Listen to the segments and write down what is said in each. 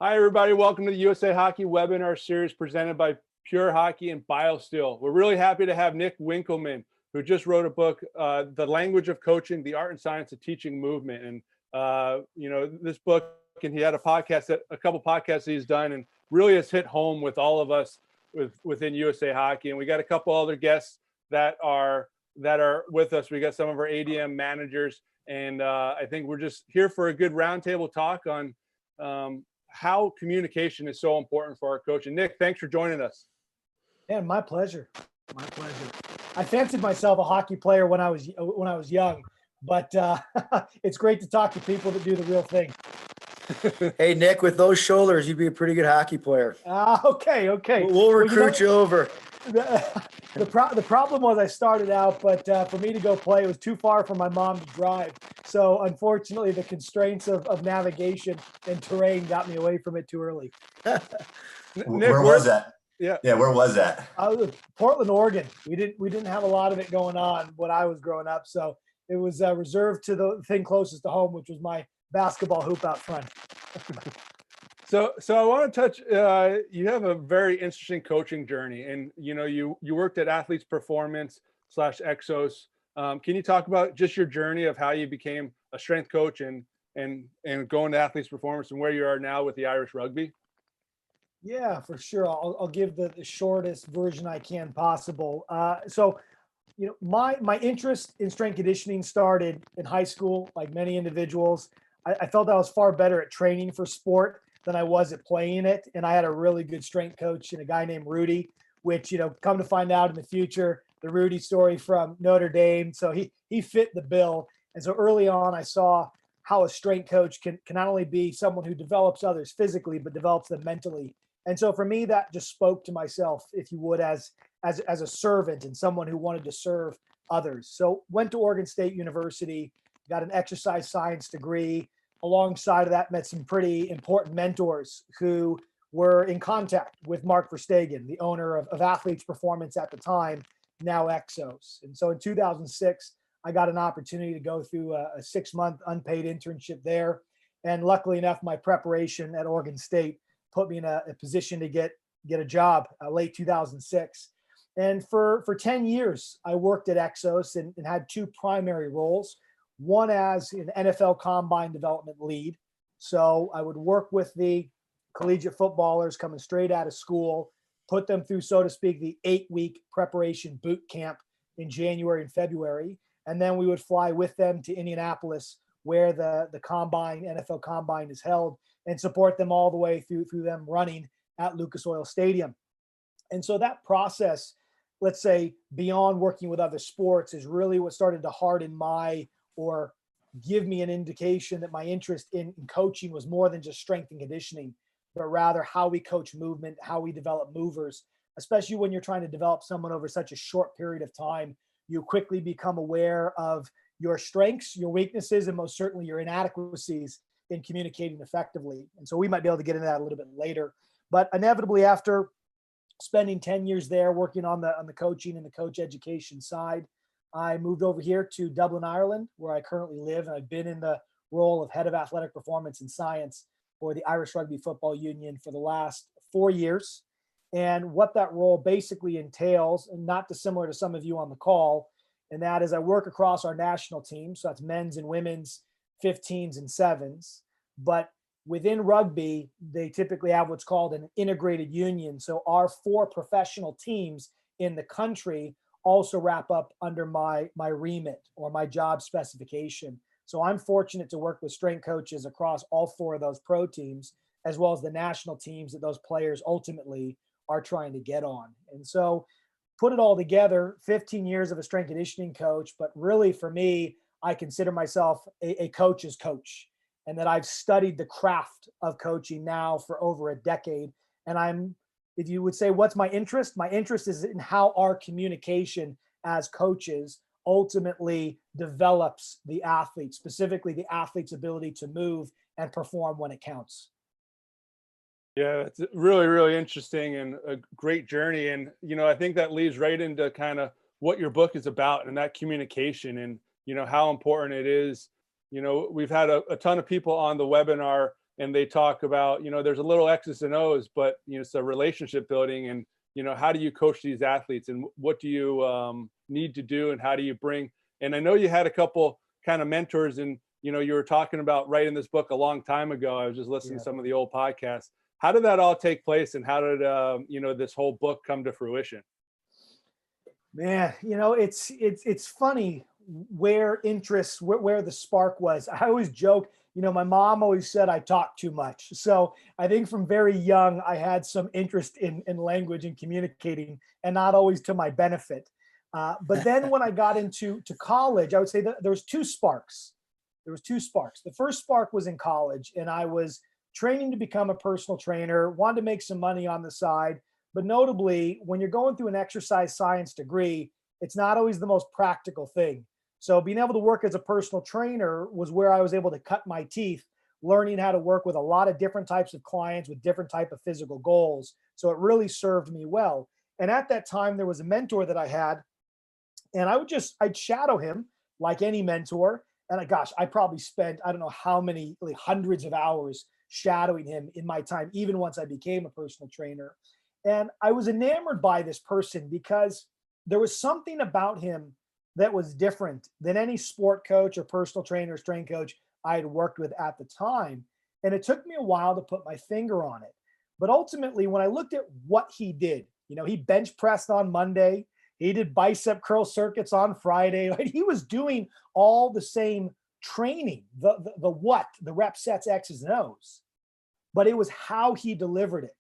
Hi, everybody. Welcome to the USA Hockey webinar series presented by Pure Hockey and BioSteel. We're really happy to have Nick Winkelman, who just wrote a book, The Language of Coaching, the Art and Science of Teaching Movement. And, this book, and he had a couple podcasts he's done, and really has hit home with all of us within USA Hockey. And we got a couple other guests that are with us. We got some of our ADM managers, and I think we're just here for a good roundtable talk on how communication is so important for our coach. And Nick, thanks for joining us. Man, my pleasure. My pleasure. I fancied myself a hockey player when I was young, but it's great to talk to people that do the real thing. Hey, Nick, with those shoulders, you'd be a pretty good hockey player. Okay. We'll recruit you over. The problem was I started out, but for me to go play, it was too far for my mom to drive. So unfortunately, the constraints of navigation and terrain got me away from it too early. Nick, where was that? Yeah, where was that? Portland, Oregon. We didn't have a lot of it going on when I was growing up, so it was reserved to the thing closest to home, which was my basketball hoop out front. So I want to touch. You have a very interesting coaching journey, and you worked at Athletes Performance / EXOS. Can you talk about just your journey of how you became a strength coach and going to Athletes Performance and where you are now with the Irish Rugby? Yeah, for sure. I'll give the shortest version I can possible. My interest in strength conditioning started in high school. Like many individuals, I felt I was far better at training for sport than I was at playing it. And I had a really good strength coach and a guy named Rudy, which, come to find out in the future, the Rudy story from Notre Dame. So he fit the bill. And so early on, I saw how a strength coach can not only be someone who develops others physically, but develops them mentally. And so for me, that just spoke to myself, if you would, as a servant and someone who wanted to serve others. So went to Oregon State University, got an exercise science degree. Alongside of that, met some pretty important mentors who were in contact with Mark Verstegen, the owner of Athletes Performance at the time, now EXOS. And so in 2006, I got an opportunity to go through a 6-month unpaid internship there. And luckily enough, my preparation at Oregon State put me in a position to get a job late 2006. And for 10 years, I worked at EXOS and had two primary roles. One as an NFL combine development lead. So I would work with the collegiate footballers coming straight out of school, put them through, so to speak, the 8-week preparation boot camp in January and February. And then we would fly with them to Indianapolis, where the combine, NFL combine, is held, and support them all the way through them running at Lucas Oil Stadium. And so that process, let's say, beyond working with other sports, is really what started to harden or give me an indication that my interest in coaching was more than just strength and conditioning, but rather how we coach movement, how we develop movers, especially when you're trying to develop someone over such a short period of time. You quickly become aware of your strengths, your weaknesses, and most certainly your inadequacies in communicating effectively. And so we might be able to get into that a little bit later. But inevitably, after spending 10 years there working on the coaching and the coach education side, I moved over here to Dublin, Ireland, where I currently live. And I've been in the role of head of athletic performance and science for the Irish Rugby Football Union for the last 4 years. And what that role basically entails, and not dissimilar to some of you on the call, and that is I work across our national team. So that's men's and women's, 15s and 7s. But within rugby, they typically have what's called an integrated union. So our 4 professional teams in the country also wrap up under my remit or my job specification. So I'm fortunate to work with strength coaches across all 4 of those pro teams, as well as the national teams that those players ultimately are trying to get on. And so put it all together, 15 years of a strength conditioning coach, but really for me, I consider myself a coach's coach, and that I've studied the craft of coaching now for over a decade. And if you would say, what's my interest? My interest is in how our communication as coaches ultimately develops the athlete, specifically the athlete's ability to move and perform when it counts. Yeah, it's really, really interesting and a great journey. And, I think that leads right into kind of what your book is about, and that communication, and, how important it is. We've had a ton of people on the webinar and they talk about, there's a little X's and O's, but, it's a relationship building, and, how do you coach these athletes, and what do you need to do, and how do you bring, and I know you had a couple kind of mentors, and, you were talking about writing this book a long time ago. I was just listening to some of the old podcasts. How did that all take place, and how did, this whole book come to fruition? Man, it's funny where the spark was. I always joke, my mom always said I talk too much. So I think from very young, I had some interest in language and communicating, and not always to my benefit. But then when I got into college, I would say that there was two sparks. The first spark was in college, and I was training to become a personal trainer, wanted to make some money on the side. But notably, when you're going through an exercise science degree, it's not always the most practical thing. So being able to work as a personal trainer was where I was able to cut my teeth, learning how to work with a lot of different types of clients with different type of physical goals. So it really served me well. And at that time, there was a mentor that I had, and I'd shadow him like any mentor. And I probably spent, I don't know how many, like hundreds of hours shadowing him in my time, even once I became a personal trainer. And I was enamored by this person because there was something about him that was different than any sport coach or personal trainer or strength coach I had worked with at the time. And it took me a while to put my finger on it. But ultimately, when I looked at what he did, he bench pressed on Monday, he did bicep curl circuits on Friday, right? He was doing all the same training, the rep sets, X's and O's, but it was how he delivered it.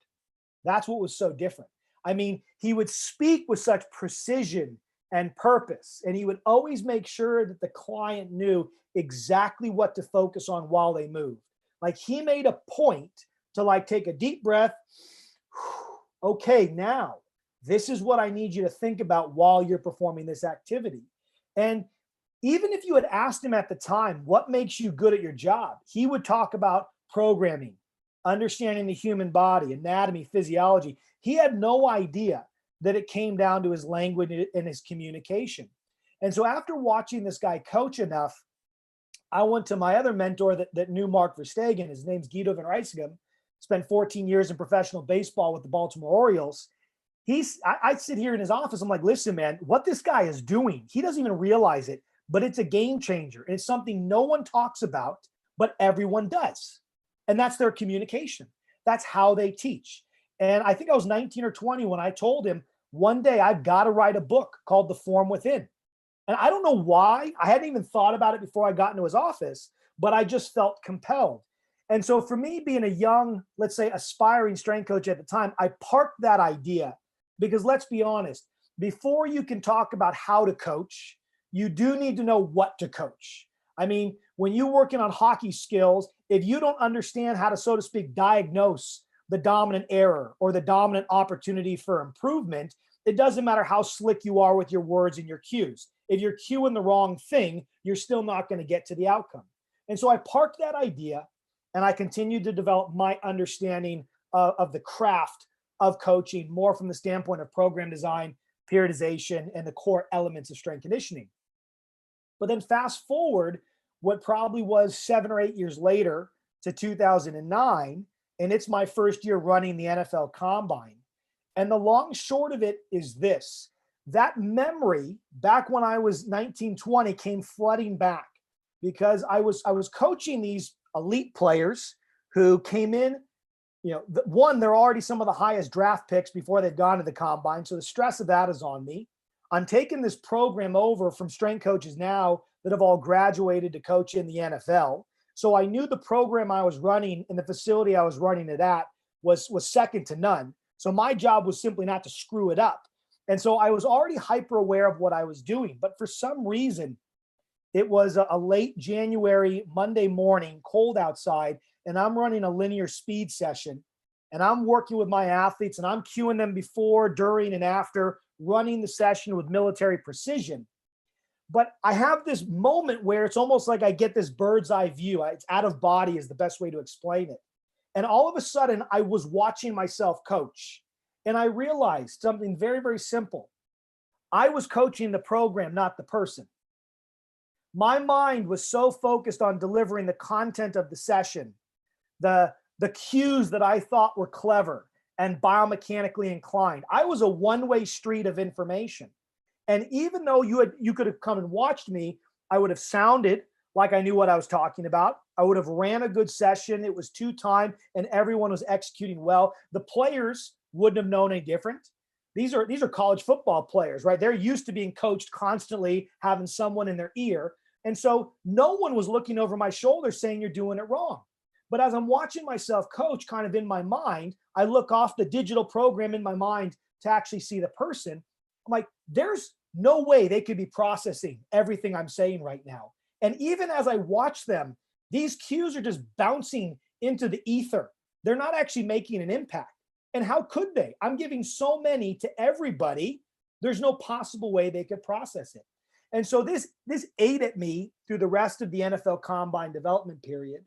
That's what was so different. I mean, he would speak with such precision and purpose, and he would always make sure that the client knew exactly what to focus on while they moved. Like, he made a point to take a deep breath. Okay, now this is what I need you to think about while you're performing this activity. And even if you had asked him at the time, what makes you good at your job? He would talk about programming, understanding the human body, anatomy, physiology. He had no idea that it came down to his language and his communication. And so after watching this guy coach enough, I went to my other mentor that knew Mark Verstegen. His name's Guido van Rijsegem, spent 14 years in professional baseball with the Baltimore Orioles. I sit here in his office. I'm like, listen, man, what this guy is doing, he doesn't even realize it, but it's a game changer. And it's something no one talks about, but everyone does. And that's their communication. That's how they teach. And I think I was 19 or 20 when I told him, one day I've got to write a book called The Form Within. And I don't know why. I hadn't even thought about it before I got into his office, but I just felt compelled. And so for me, being a young, let's say, aspiring strength coach at the time, I parked that idea because, let's be honest, before you can talk about how to coach, you do need to know what to coach. I mean, when you're working on hockey skills, if you don't understand how to, so to speak, diagnose the dominant error or the dominant opportunity for improvement, it doesn't matter how slick you are with your words and your cues. If you're cueing the wrong thing, you're still not going to get to the outcome. And so I parked that idea, and I continued to develop my understanding of the craft of coaching, more from the standpoint of program design, periodization, and the core elements of strength conditioning. But then fast forward what probably was 7 or 8 years later to 2009, and it's my first year running the NFL Combine. And the long short of it is this: that memory back when I was 19, 20 came flooding back, because I was coaching these elite players who came in, one, they're already some of the highest draft picks before they've gone to the Combine. So the stress of that is on me. I'm taking this program over from strength coaches now that have all graduated to coach in the NFL. So I knew the program I was running and the facility I was running it at was second to none. So my job was simply not to screw it up. And so I was already hyper aware of what I was doing. But for some reason, it was a late January, Monday morning, cold outside, and I'm running a linear speed session. And I'm working with my athletes, and I'm cueing them before, during, and after, running the session with military precision. But I have this moment where it's almost like I get this bird's eye view. It's out of body is the best way to explain it. And all of a sudden, I was watching myself coach. And I realized something very, very simple. I was coaching the program, not the person. My mind was so focused on delivering the content of the session the cues that I thought were clever and biomechanically inclined. I was a one-way street of information. And even though you could have come and watched me, I would have sounded like I knew what I was talking about. I would have ran a good session. It was 2-time and everyone was executing well. The players wouldn't have known any different. These are college football players, right? They're used to being coached constantly, having someone in their ear. And so no one was looking over my shoulder saying you're doing it wrong. But as I'm watching myself coach kind of in my mind, I look off the digital program in my mind to actually see the person. I'm like, there's no way they could be processing everything I'm saying right now. And even as I watch them, these cues are just bouncing into the ether. They're not actually making an impact. And how could they? I'm giving so many to everybody. There's no possible way they could process it. And so this ate at me through the rest of the NFL Combine development period.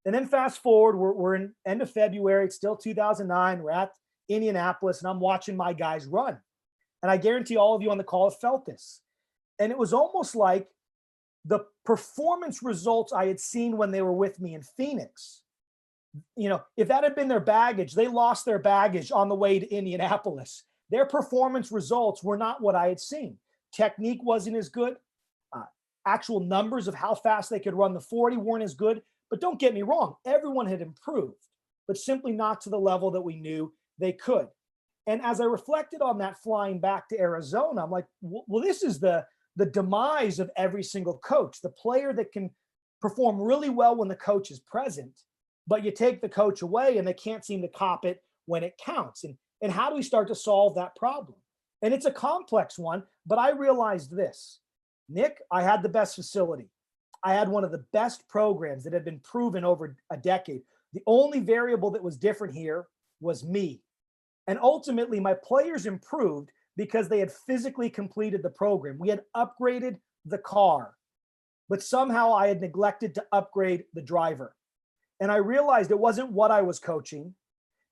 And then fast forward, we're in end of February. It's still 2009. We're at Indianapolis, and I'm watching my guys run. And I guarantee all of you on the call have felt this. And it was almost like the performance results I had seen when they were with me in Phoenix. You know, if that had been their baggage, they lost their baggage on the way to Indianapolis. Their performance results were not what I had seen. Technique wasn't as good. Actual numbers of how fast they could run the 40 weren't as good. But don't get me wrong, everyone had improved, but simply not to the level that we knew they could. And as I reflected on that flying back to Arizona, I'm like, well, this is the demise of every single coach, the player that can perform really well when the coach is present, but you take the coach away and they can't seem to cop it when it counts. And how do we start to solve that problem? And it's a complex one, but I realized this. Nick, I had the best facility. I had one of the best programs that had been proven over a decade. The only variable that was different here was me. And ultimately, my players improved because they had physically completed the program. We had upgraded the car, but somehow I had neglected to upgrade the driver. And I realized it wasn't what I was coaching,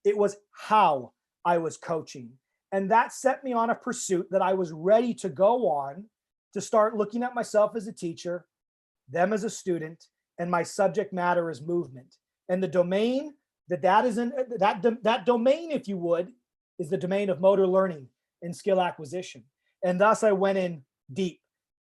it was how I was coaching. And that set me on a pursuit that I was ready to go on to start looking at myself as a teacher, them as a student, and my subject matter as movement. And the domain that is in that domain, if you would, is the domain of motor learning and skill acquisition. And thus I went in deep.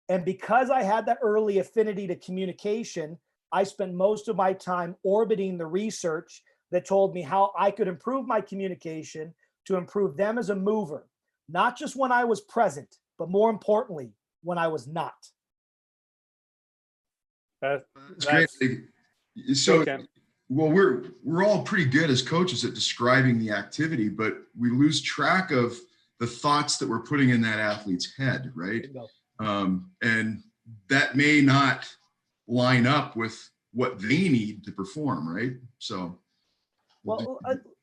And because I had that early affinity to communication, I spent most of my time orbiting the research that told me how I could improve my communication to improve them as a mover, not just when I was present, but more importantly, when I was not. That's great. So, okay. well, we're all pretty good as coaches at describing the activity, but we lose track of the thoughts that we're putting in that athlete's head, right? And that may not line up with what they need to perform, right? So, well,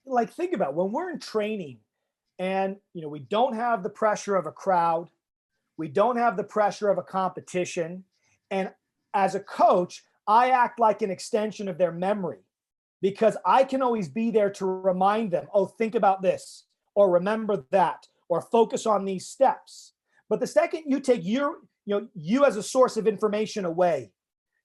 like think about it. When we're in training, and we don't have the pressure of a crowd, we don't have the pressure of a competition, and as a coach, I act like an extension of their memory because I can always be there to remind them, oh, think about this, or remember that, or focus on these steps. But the second you take you as a source of information away,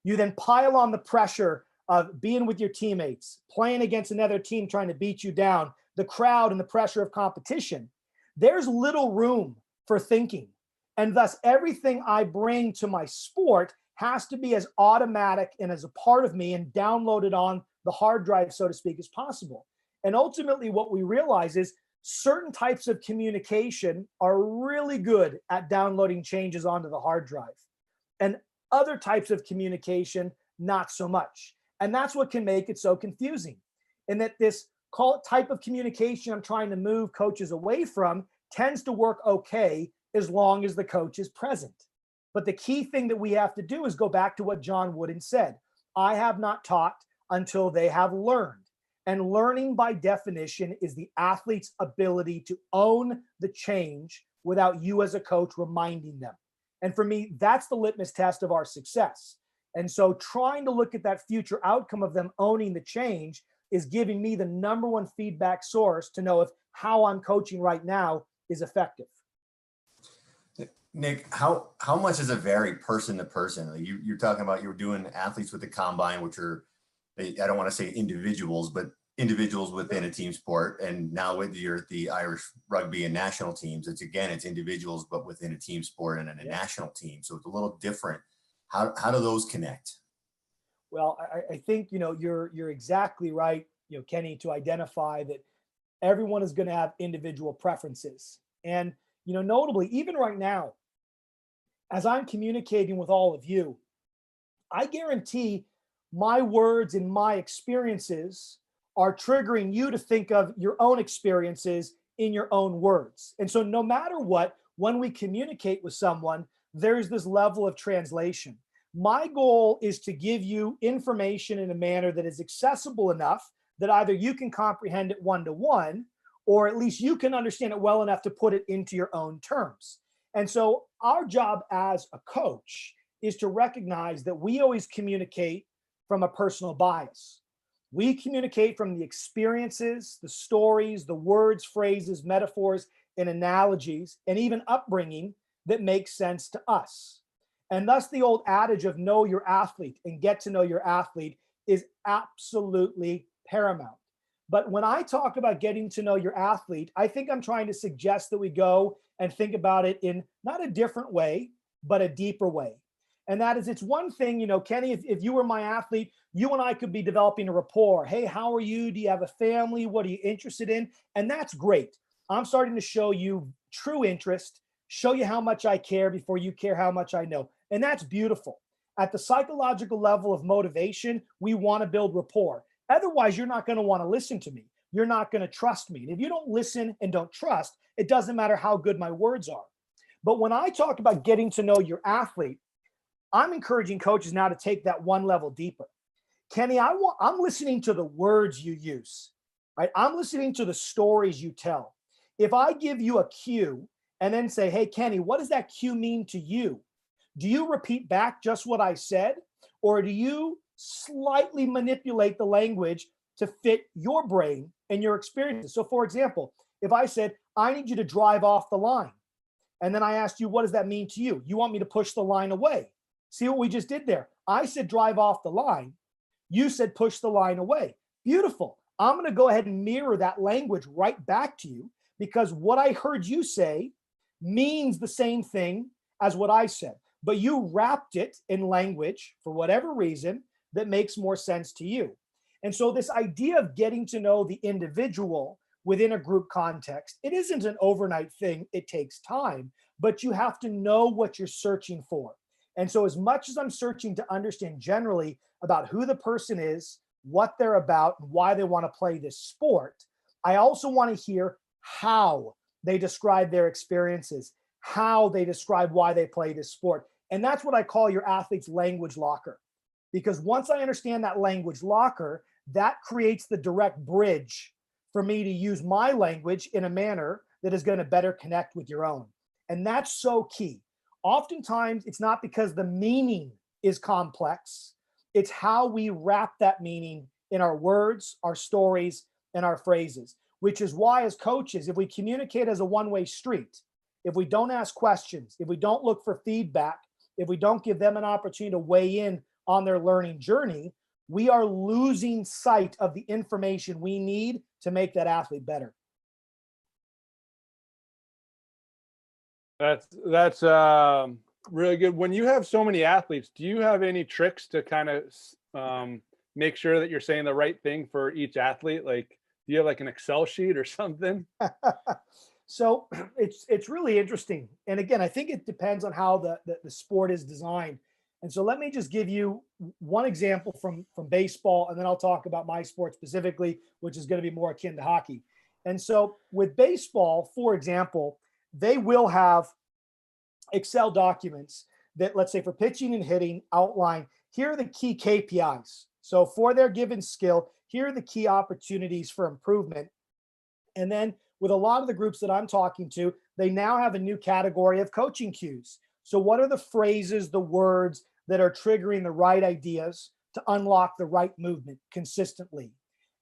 you then pile on the pressure of being with your teammates, playing against another team trying to beat you down, the crowd and the pressure of competition. There's little room for thinking. And thus everything I bring to my sport has to be as automatic and as a part of me and downloaded on the hard drive, so to speak, as possible. And ultimately what we realize is certain types of communication are really good at downloading changes onto the hard drive, and other types of communication, not so much. And that's what can make it so confusing. And that this type of communication I'm trying to move coaches away from tends to work okay as long as the coach is present. But the key thing that we have to do is go back to what John Wooden said. I have not taught until they have learned. And learning by definition is the athlete's ability to own the change without you as a coach reminding them. And for me, that's the litmus test of our success. And so trying to look at that future outcome of them owning the change is giving me the number one feedback source to know if how I'm coaching right now is effective. Nick, how much does it vary person to person? Like you're talking about you were doing athletes with the combine, which are I don't want to say individuals, but individuals within a team sport. And now with the Irish rugby and national teams, it's individuals, but within a team sport and in a national team. So it's a little different. How do those connect? Well, I think, you're exactly right, Kenny, to identify that everyone is going to have individual preferences. And, notably, even right now, as I'm communicating with all of you, I guarantee my words and my experiences are triggering you to think of your own experiences in your own words. And so no matter what, when we communicate with someone, there's this level of translation. My goal is to give you information in a manner that is accessible enough that either you can comprehend it one-to-one, or at least you can understand it well enough to put it into your own terms. And so our job as a coach is to recognize that we always communicate from a personal bias. We communicate from the experiences, the stories, the words, phrases, metaphors, and analogies, and even upbringing that makes sense to us. And thus the old adage of know your athlete and get to know your athlete is absolutely paramount. But when I talk about getting to know your athlete, I think I'm trying to suggest that we go and think about it in not a different way, but a deeper way. And that is, it's one thing, Kenny, if you were my athlete, you and I could be developing a rapport. Hey, how are you? Do you have a family? What are you interested in? And that's great. I'm starting to show you true interest, show you how much I care before you care how much I know. And that's beautiful. At the psychological level of motivation, we want to build rapport. Otherwise, you're not going to want to listen to me. You're not going to trust me. And if you don't listen and don't trust, it doesn't matter how good my words are. But when I talk about getting to know your athlete, I'm encouraging coaches now to take that one level deeper. Kenny, I'm listening to the words you use, right? I'm listening to the stories you tell. If I give you a cue and then say, hey, Kenny, what does that cue mean to you? Do you repeat back just what I said? Or do you slightly manipulate the language to fit your brain and your experiences? So for example, if I said, I need you to drive off the line, and then I asked you, what does that mean to you? You want me to push the line away. See what we just did there? I said, drive off the line. You said, push the line away. Beautiful. I'm going to go ahead and mirror that language right back to you, because what I heard you say means the same thing as what I said, but you wrapped it in language for whatever reason that makes more sense to you. And so this idea of getting to know the individual within a group context, it isn't an overnight thing. It takes time, but you have to know what you're searching for. And so as much as I'm searching to understand generally about who the person is, what they're about, and why they want to play this sport, I also want to hear how they describe their experiences, how they describe why they play this sport. And that's what I call your athlete's language locker. Because once I understand that language locker, that creates the direct bridge for me to use my language in a manner that is going to better connect with your own. And that's so key. Oftentimes, it's not because the meaning is complex. It's how we wrap that meaning in our words, our stories, and our phrases, which is why as coaches, if we communicate as a one-way street, if we don't ask questions, if we don't look for feedback, if we don't give them an opportunity to weigh in on their learning journey, we are losing sight of the information we need to make that athlete better. That's really good. When you have so many athletes, do you have any tricks to kind of make sure that you're saying the right thing for each athlete? Like, do you have like an Excel sheet or something? So it's really interesting. And again, I think it depends on how the sport is designed. And so let me just give you one example from baseball, and then I'll talk about my sport specifically, which is going to be more akin to hockey. And so with baseball, for example, they will have Excel documents that, let's say for pitching and hitting, outline, here are the key KPIs. So for their given skill, here are the key opportunities for improvement. And then with a lot of the groups that I'm talking to, they now have a new category of coaching cues. So what are the phrases, the words that are triggering the right ideas to unlock the right movement consistently?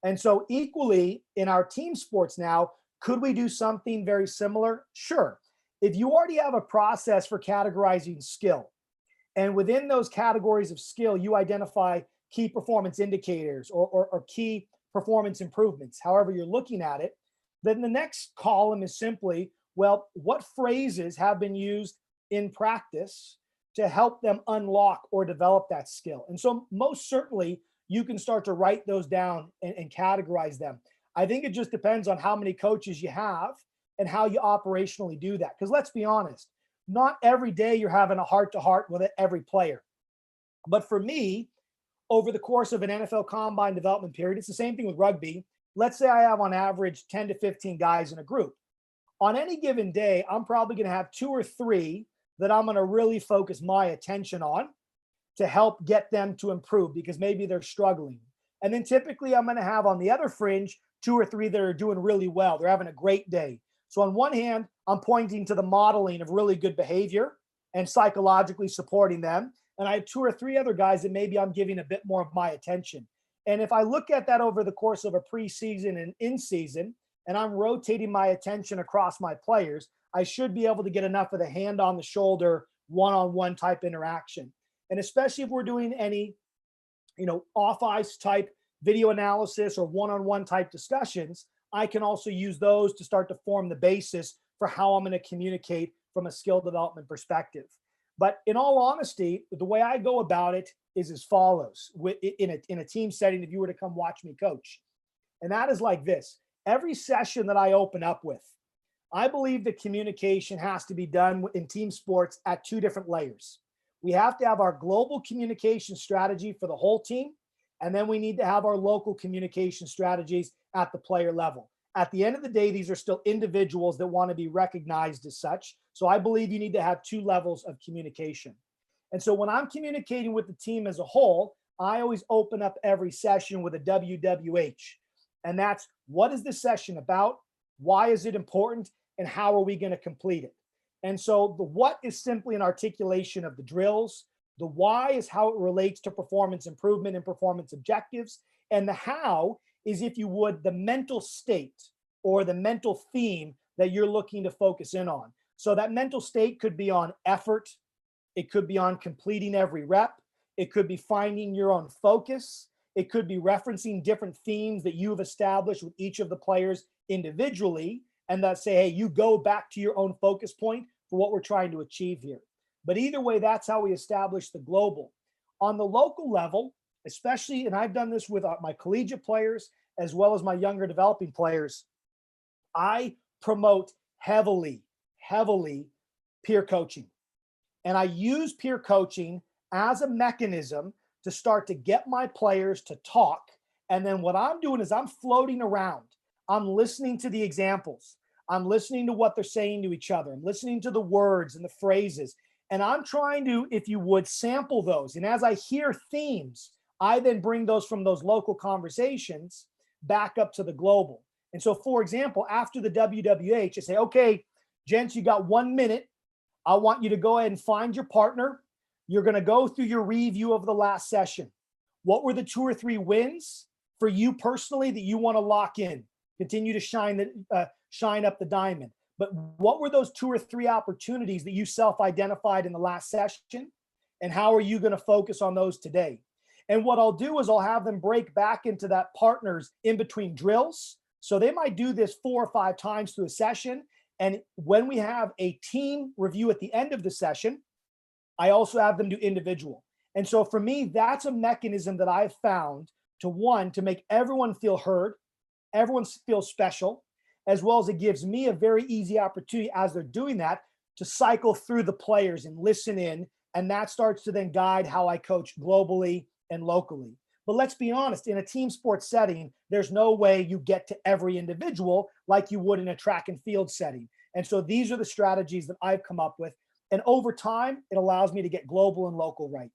And so equally in our team sports now, could we do something very similar? Sure. If you already have a process for categorizing skill, and within those categories of skill, you identify key performance indicators or key performance improvements, however you're looking at it, then the next column is simply, well, what phrases have been used in practice to help them unlock or develop that skill? And so most certainly you can start to write those down and categorize them. I think it just depends on how many coaches you have and how you operationally do that. Because let's be honest, not every day you're having a heart-to-heart with every player. But for me, over the course of an NFL combine development period, it's the same thing with rugby. Let's say I have on average 10 to 15 guys in a group. On any given day, I'm probably going to have 2 or 3 that I'm going to really focus my attention on to help get them to improve because maybe they're struggling. And then typically I'm going to have on the other fringe 2 or 3 that are doing really well. They're having a great day. So on one hand, I'm pointing to the modeling of really good behavior and psychologically supporting them. And I have 2 or 3 other guys that maybe I'm giving a bit more of my attention. And if I look at that over the course of a preseason and in season, and I'm rotating my attention across my players, I should be able to get enough of the hand on the shoulder, one-on-one type interaction. And especially if we're doing any, off ice type video analysis or one-on-one type discussions, I can also use those to start to form the basis for how I'm going to communicate from a skill development perspective. But in all honesty, the way I go about it is as follows in a team setting, if you were to come watch me coach. And that is like this. Every session that I open up with, I believe that communication has to be done in team sports at 2 different layers. We have to have our global communication strategy for the whole team, and then we need to have our local communication strategies at the player level. At the end of the day, these are still individuals that want to be recognized as such. So I believe you need to have 2 levels of communication. And so when I'm communicating with the team as a whole, I always open up every session with a WWH. And that's, what is this session about? Why is it important? And how are we going to complete it? And so the what is simply an articulation of the drills. The why is how it relates to performance improvement and performance objectives. And the how is, if you would, the mental state or the mental theme that you're looking to focus in on. So that mental state could be on effort. It could be on completing every rep. It could be finding your own focus. It could be referencing different themes that you've established with each of the players individually, and that say, hey, you go back to your own focus point for what we're trying to achieve here. But either way, that's how we establish the global. On the local level, especially, and I've done this with my collegiate players as well as my younger developing players, I promote heavily peer coaching. And I use peer coaching as a mechanism to start to get my players to talk. And then what I'm doing is I'm floating around. I'm listening to the examples. I'm listening to what they're saying to each other. I'm listening to the words and the phrases. And I'm trying to, if you would, sample those. And as I hear themes, I then bring those from those local conversations back up to the global. And so, for example, after the WWH, I say, okay, gents, you got 1 minute. I want you to go ahead and find your partner. You're going to go through your review of the last session. What were the 2 or 3 wins for you personally that you want to lock in? Continue to shine up the diamond. But what were those 2 or 3 opportunities that you self-identified in the last session? And how are you going to focus on those today? And what I'll do is I'll have them break back into that partners in between drills. So they might do this 4 or 5 times through a session. And when we have a team review at the end of the session, I also have them do individual. And so for me, that's a mechanism that I've found to make everyone feel heard, everyone feels special, as well as it gives me a very easy opportunity as they're doing that to cycle through the players and listen in. And that starts to then guide how I coach globally and locally. But let's be honest, in a team sports setting, there's no way you get to every individual like you would in a track and field setting. And so these are the strategies that I've come up with. And over time, it allows me to get global and local right.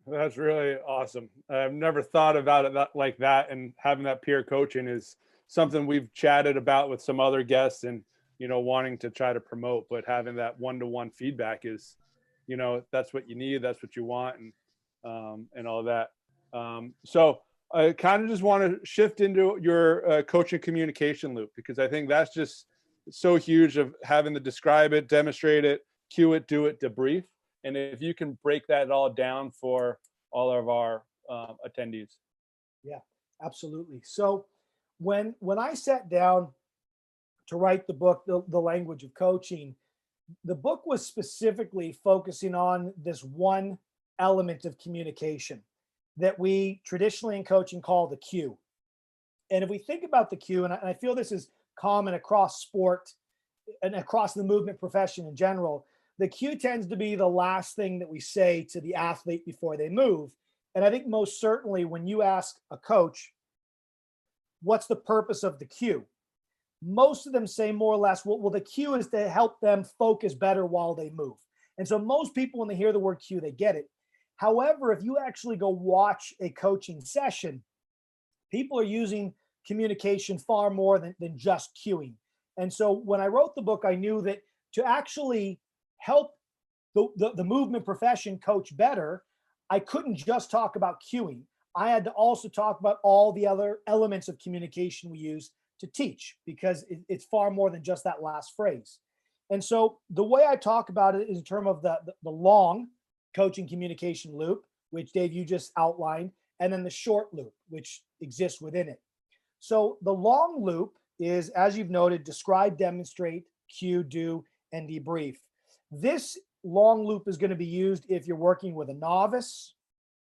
That's really awesome. I've never thought about it like that. And having that peer coaching is something we've chatted about with some other guests and, wanting to try to promote, but having that one-to-one feedback is, that's what you need. That's what you want. And all that. So I kind of just want to shift into your coaching communication loop, because I think that's just so huge of having to describe it, demonstrate it, cue it, do it, debrief. And if you can break that all down for all of our attendees. Yeah, absolutely. So when I sat down to write the book, The Language of Coaching, the book was specifically focusing on this one element of communication that we traditionally in coaching call the cue. And if we think about the cue, and I feel this is common across sport and across the movement profession in general, the cue tends to be the last thing that we say to the athlete before they move. And I think most certainly when you ask a coach, what's the purpose of the cue? Most of them say more or less, well, the cue is to help them focus better while they move. And so most people, when they hear the word cue, they get it. However, if you actually go watch a coaching session, people are using communication far more than just cueing. And so when I wrote the book, I knew that to actually help the movement profession coach better, I couldn't just talk about cueing. I had to also talk about all the other elements of communication we use to teach, because it's far more than just that last phrase. And so the way I talk about it is in terms of the long coaching communication loop, which Dave, you just outlined, and then the short loop, which exists within it. So the long loop is, as you've noted, describe, demonstrate, cue, do, and debrief. This long loop is going to be used if you're working with a novice,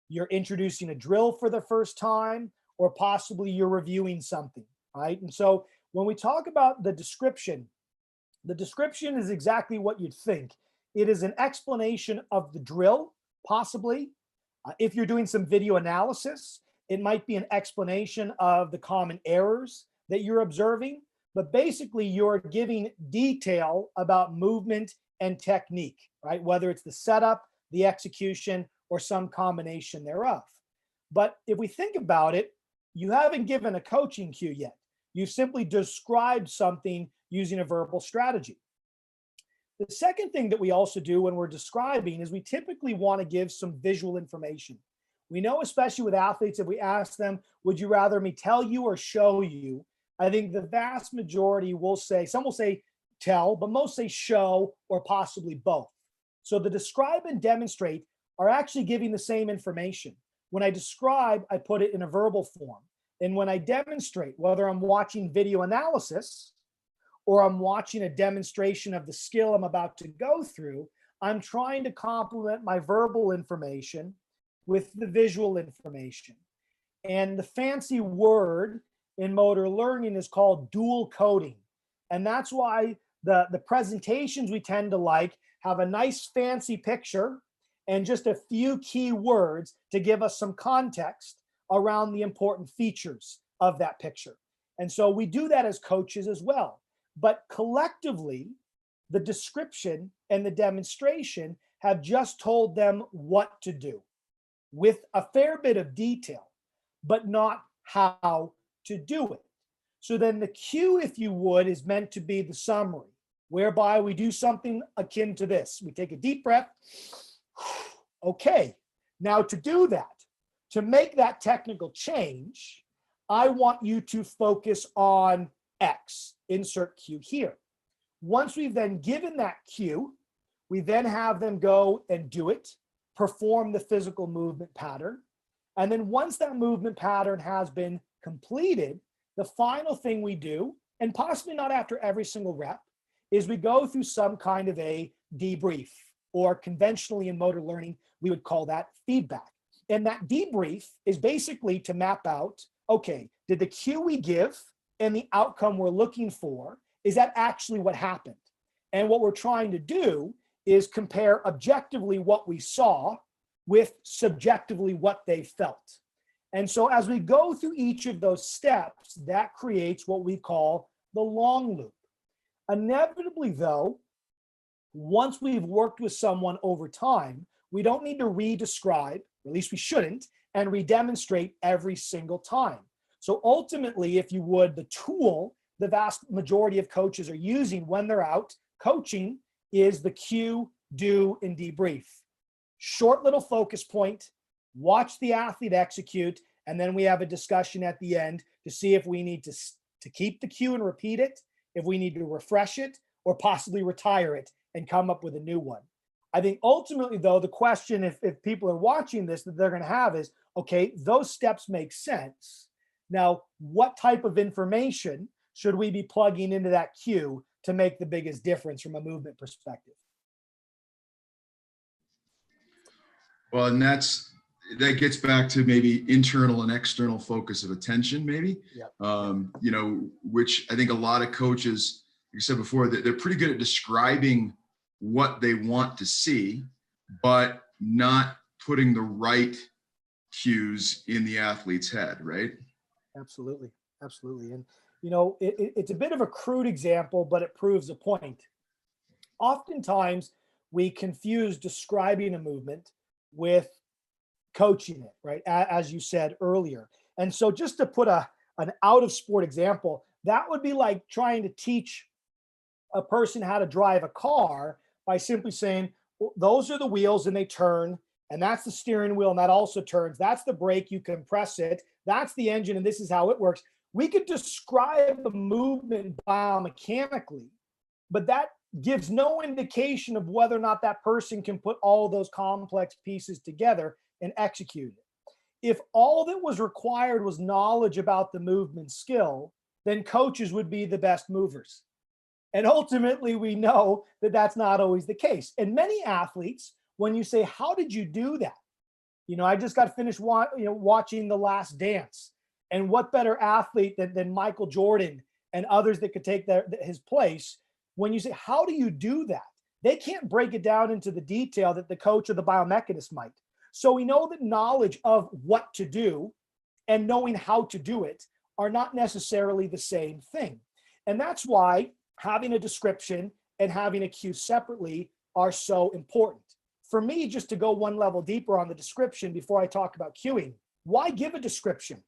you're introducing a drill for the first time, or possibly you're reviewing something, right? And so when we talk about the description is exactly what you'd think. It is an explanation of the drill, possibly. If you're doing some video analysis, it might be an explanation of the common errors that you're observing, but basically you're giving detail about movement and technique, right? Whether it's the setup, the execution, or some combination thereof. But if we think about it, you haven't given a coaching cue yet. You've simply described something using a verbal strategy. The second thing that we also do when we're describing is we typically want to give some visual information. We know, especially with athletes, if we ask them, would you rather me tell you or show you? I think the vast majority will say, some will say tell, but most say show or possibly both. So the describe and demonstrate are actually giving the same information. When I describe, I put it in a verbal form. And when I demonstrate, whether I'm watching video analysis or I'm watching a demonstration of the skill I'm about to go through, I'm trying to complement my verbal information with the visual information. And the fancy word in motor learning is called dual coding. And that's why the presentations we tend to like have a nice fancy picture and just a few key words to give us some context around the important features of that picture. And so we do that as coaches as well. But collectively, the description and the demonstration have just told them what to do with a fair bit of detail, but not how to do it. So then the cue, if you would, is meant to be the summary, whereby we do something akin to this. We take a deep breath. Okay, now to do that, to make that technical change, I want you to focus on X, insert cue here. Once we've then given that cue, we then have them go and do it, perform the physical movement pattern. And then once that movement pattern has been completed, the final thing we do, and possibly not after every single rep, is we go through some kind of a debrief, or conventionally in motor learning, we would call that feedback. And that debrief is basically to map out, okay, did the cue we give and the outcome we're looking for, is that actually what happened? And what we're trying to do is compare objectively what we saw with subjectively what they felt. And so as we go through each of those steps, that creates what we call the long loop. Inevitably though, once we've worked with someone over time, we don't need to re-describe, or at least we shouldn't, and re-demonstrate every single time. So ultimately, if you would, the tool the vast majority of coaches are using when they're out coaching is the cue, do, and debrief. Short little focus point, watch the athlete execute, and then we have a discussion at the end to see if we need to keep the cue and repeat it, if we need to refresh it, or possibly retire it and come up with a new one. I think ultimately, though, the question, if people are watching this, that they're going to have is, okay, those steps make sense. Now, what type of information should we be plugging into that cue to make the biggest difference from a movement perspective? Well, and that gets back to maybe internal and external focus of attention, maybe. Yep. You know, which I think a lot of coaches, like you said before, they're pretty good at describing what they want to see, but not putting the right cues in the athlete's head, right? Absolutely. Absolutely. And, you know, it's a bit of a crude example, but it proves a point. Oftentimes, we confuse describing a movement with coaching it, right? As you said earlier. And so just to put an out of sport example, that would be like trying to teach a person how to drive a car by simply saying, well, those are the wheels and they turn, and that's the steering wheel and that also turns. That's the brake, you compress it. That's the engine and this is how it works. We could describe the movement biomechanically, but that gives no indication of whether or not that person can put all those complex pieces together and execute it. If all that was required was knowledge about the movement skill, then coaches would be the best movers. And ultimately, we know that that's not always the case. And many athletes, when you say, how did you do that? You know, I just got finished watching The Last Dance. And what better athlete than Michael Jordan and others that could take his place? When you say, how do you do that? They can't break it down into the detail that the coach or the biomechanist might. So we know that knowledge of what to do and knowing how to do it are not necessarily the same thing. And that's why having a description and having a cue separately are so important. For me, just to go one level deeper on the description before I talk about cueing, why give a description?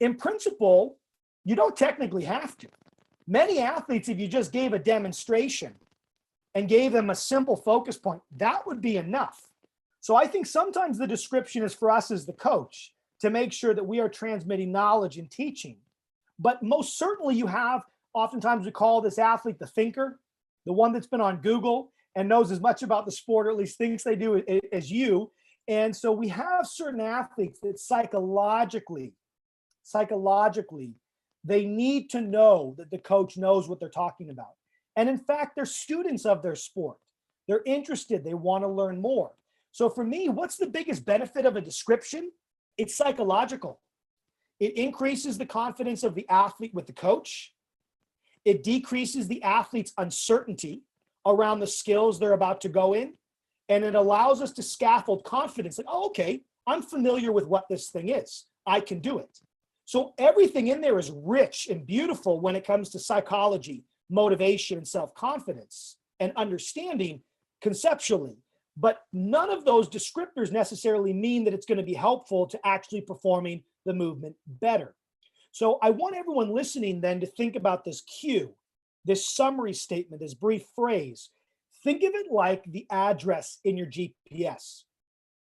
In principle, you don't technically have to. Many athletes, if you just gave a demonstration and gave them a simple focus point, that would be enough. So I think sometimes the description is for us as the coach to make sure that we are transmitting knowledge and teaching. But most certainly you have, oftentimes we call this athlete the thinker, the one that's been on Google and knows as much about the sport, or at least thinks they do, as you. And so we have certain athletes that psychologically, they need to know that the coach knows what they're talking about. And in fact, they're students of their sport. They're interested. They want to learn more. So for me, what's the biggest benefit of a description? It's psychological. It increases the confidence of the athlete with the coach. It decreases the athlete's uncertainty around the skills they're about to go in. And it allows us to scaffold confidence. Like, oh, okay, I'm familiar with what this thing is. I can do it. So everything in there is rich and beautiful when it comes to psychology, motivation, and self-confidence and understanding conceptually. But none of those descriptors necessarily mean that it's going to be helpful to actually performing the movement better. So I want everyone listening then to think about this cue, this summary statement, this brief phrase. Think of it like the address in your GPS.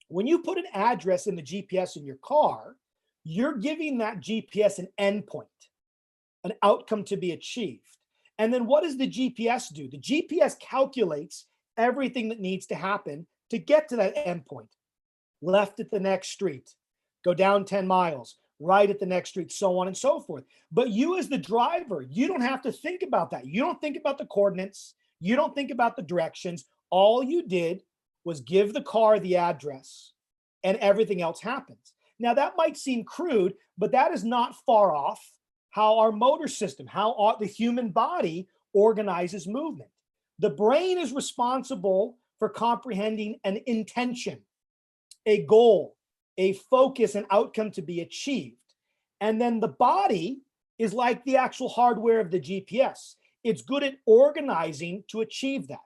When you put an address in the GPS in your car, you're giving that GPS an endpoint, an outcome to be achieved. And then what does the GPS do? The GPS calculates everything that needs to happen to get to that endpoint. Left at the next street, go down 10 miles, right at the next street, so on and so forth. But you as the driver, you don't have to think about that. You don't think about the coordinates. You don't think about the directions. All you did was give the car the address and everything else happens. Now that might seem crude, but that is not far off how our motor system, how the human body organizes movement. The brain is responsible for comprehending an intention, a goal, a focus, an outcome to be achieved. And then the body is like the actual hardware of the GPS. It's good at organizing to achieve that.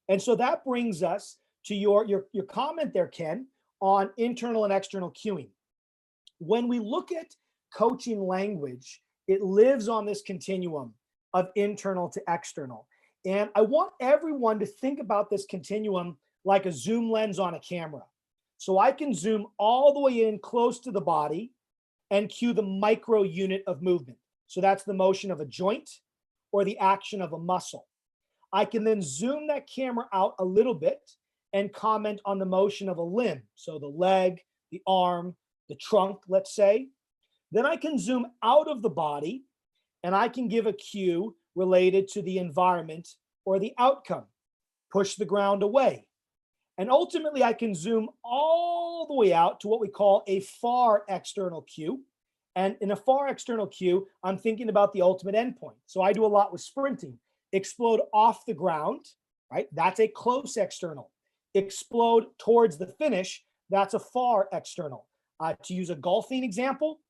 And so that brings us to your comment there, Ken, on internal and external cueing. When we look at coaching language, it lives on this continuum of internal to external. And I want everyone to think about this continuum like a zoom lens on a camera. So I can zoom all the way in close to the body and cue the micro unit of movement. So that's the motion of a joint or the action of a muscle. I can then zoom that camera out a little bit and comment on the motion of a limb. So the leg, the arm, the trunk, let's say. Then I can zoom out of the body and I can give a cue related to the environment or the outcome. Push the ground away. And ultimately, I can zoom all the way out to what we call a far external cue. And in a far external cue, I'm thinking about the ultimate endpoint. So I do a lot with sprinting. Explode off the ground, right? That's a close external. Explode towards the finish, that's a far external. To use a golfing example,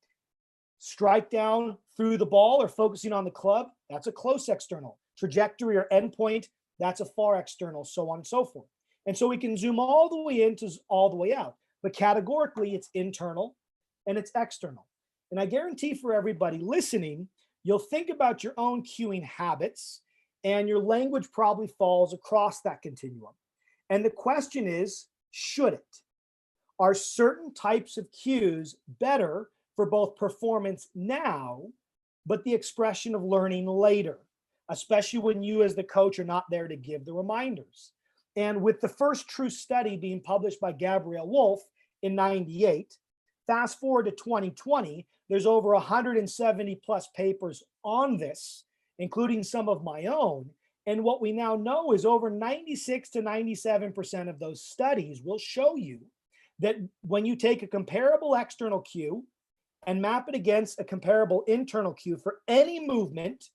strike down through the ball or focusing on the club, that's a close external. Trajectory or endpoint, that's a far external, so on and so forth. And so we can zoom all the way in to all the way out. But categorically, it's internal and it's external. And I guarantee for everybody listening, you'll think about your own cueing habits, and your language probably falls across that continuum. And the question is, should it? Are certain types of cues better for both performance now, but the expression of learning later, especially when you as the coach are not there to give the reminders? And with the first true study being published by Gabrielle Wolf in '98, fast forward to 2020, there's over 170 plus papers on this, including some of my own. And what we now know is over 96 to 97% of those studies will show you that when you take a comparable external cue and map it against a comparable internal cue for any movement,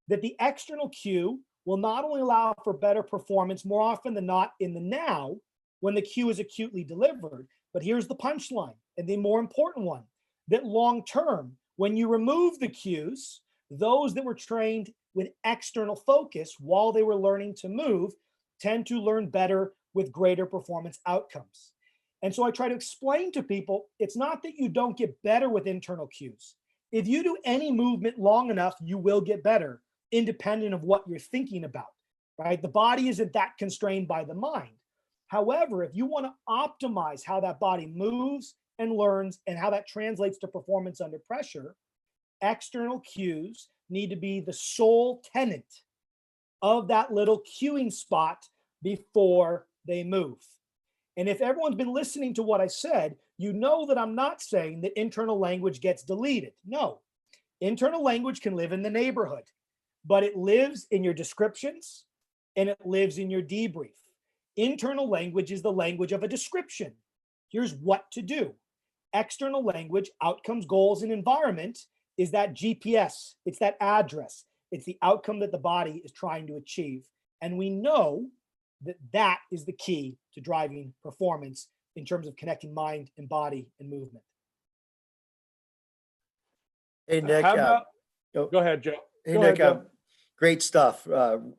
that the external cue will not only allow for better performance more often than not in the now when the cue is acutely delivered, but here's the punchline and the more important one, that long term, when you remove the cues, those that were trained with external focus while they were learning to move tend to learn better with greater performance outcomes. And so I try to explain to people, it's not that you don't get better with internal cues. If you do any movement long enough, you will get better, independent of what you're thinking about, right? The body isn't that constrained by the mind. However, if you want to optimize how that body moves and learns and how that translates to performance under pressure, external cues need to be the sole tenant of that little cueing spot before they move. And if everyone's been listening to what I said, you know that I'm not saying that internal language gets deleted. No, internal language can live in the neighborhood, but it lives in your descriptions and it lives in your debrief. Internal language is the language of a description. Here's what to do. External language, outcomes, goals, and environment is that GPS. It's that address. It's the outcome that the body is trying to achieve. And we know that that is the key to driving performance in terms of connecting mind and body and movement. Hey, Nick. Go ahead, Joe. Hey, Nick. Great stuff.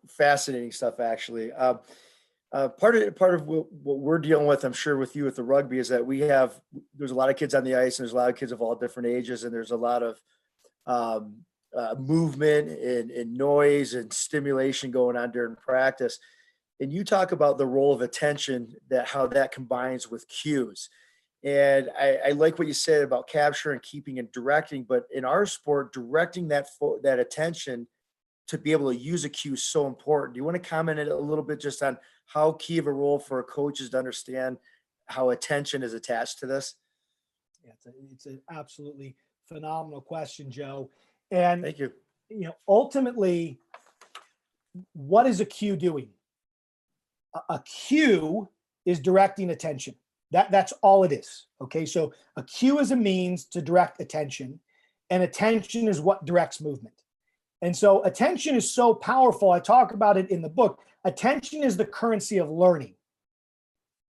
Fascinating stuff, actually. Part of what we're dealing with, I'm sure, with you with the rugby is that there's a lot of kids on the ice and there's a lot of kids of all different ages, and there's a lot of movement and noise and stimulation going on during practice. And you talk about the role of attention, how that combines with cues. And I like what you said about capturing, keeping, and directing. But in our sport, directing that attention to be able to use a cue is so important. Do you want to comment a little bit just on how key of a role for coaches to understand how attention is attached to this? Yeah, it's an absolutely phenomenal question, Joe. And thank you. Ultimately, what is a cue doing? A cue is directing attention. That's all it is. Okay, so a cue is a means to direct attention, and attention is what directs movement. And so attention is so powerful. I talk about it in the book. Attention is the currency of learning.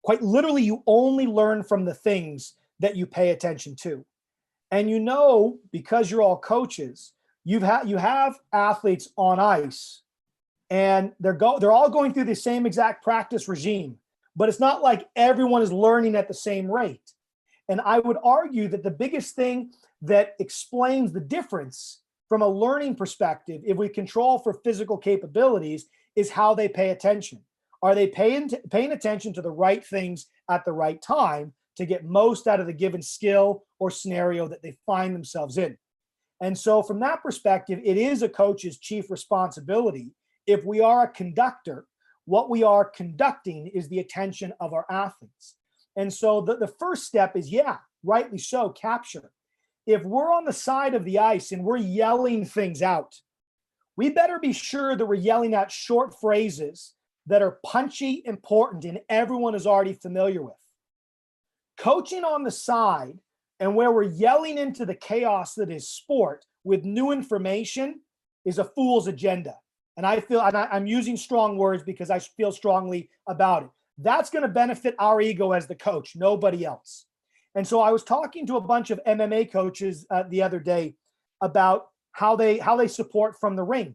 Quite literally, you only learn from the things that you pay attention to. And because you're all coaches, you have athletes on ice, and they're all going through the same exact practice regime, but it's not like everyone is learning at the same rate. And I would argue that the biggest thing that explains the difference from a learning perspective, if we control for physical capabilities, is how they pay attention. Are they paying attention to the right things at the right time to get most out of the given skill or scenario that they find themselves in? And so from that perspective, it is a coach's chief responsibility. If we are a conductor, What we are conducting is the attention of our athletes. And so the first step is, yeah, rightly so, capture. If we're on the side of the ice and we're yelling things out, we better be sure that we're yelling out short phrases that are punchy, important, and everyone is already familiar with. Coaching on the side and where we're yelling into the chaos that is sport with new information is a fool's agenda. And I'm using strong words because I feel strongly about it. That's going to benefit our ego as the coach, nobody else. And so I was talking to a bunch of MMA coaches the other day about how they support from the ring.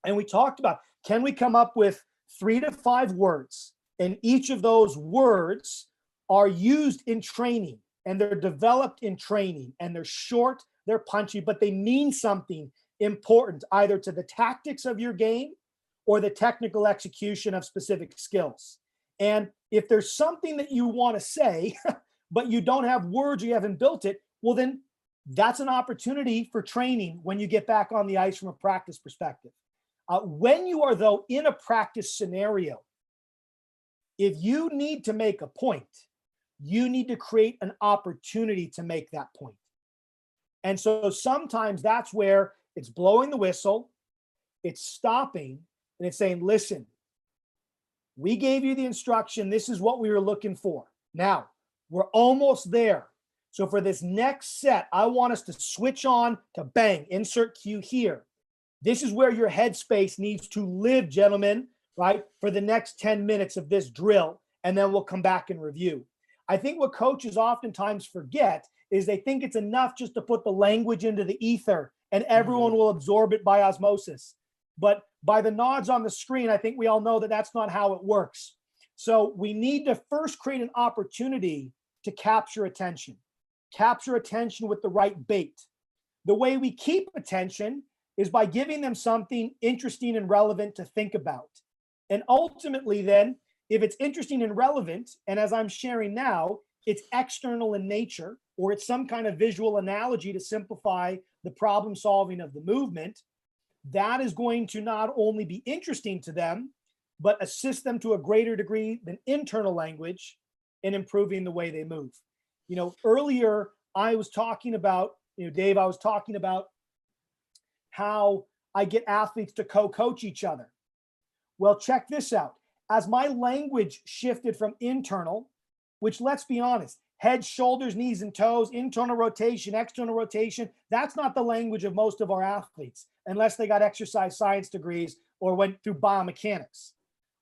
And we talked about, can we come up with 3 to 5 words, and each of those words are used in training, and they're developed in training, and they're short, they're punchy, but they mean something important either to the tactics of your game or the technical execution of specific skills. And if there's something that you want to say, but you don't have words or you haven't built it, well, then that's an opportunity for training when you get back on the ice from a practice perspective. When you are, though, in a practice scenario, if you need to make a point, you need to create an opportunity to make that point. And so sometimes that's where it's blowing the whistle, it's stopping, and it's saying, listen, we gave you the instruction. This is what we were looking for. Now, we're almost there. So for this next set, I want us to switch on to bang, insert cue here. This is where your headspace needs to live, gentlemen, right? For the next 10 minutes of this drill, and then we'll come back and review. I think what coaches oftentimes forget is they think it's enough just to put the language into the ether and everyone will absorb it by osmosis. But by the nods on the screen, I think we all know that that's not how it works. So we need to first create an opportunity to capture attention with the right bait. The way we keep attention is by giving them something interesting and relevant to think about. And ultimately then, if it's interesting and relevant, and as I'm sharing now, it's external in nature, or it's some kind of visual analogy to simplify the problem solving of the movement, that is going to not only be interesting to them, but assist them to a greater degree than internal language in improving the way they move. You know, earlier I was talking about, Dave, I was talking about how I get athletes to co-coach each other. Well, check this out. As my language shifted from internal, which, let's be honest, head, shoulders, knees, and toes, internal rotation, external rotation, that's not the language of most of our athletes, unless they got exercise science degrees or went through biomechanics.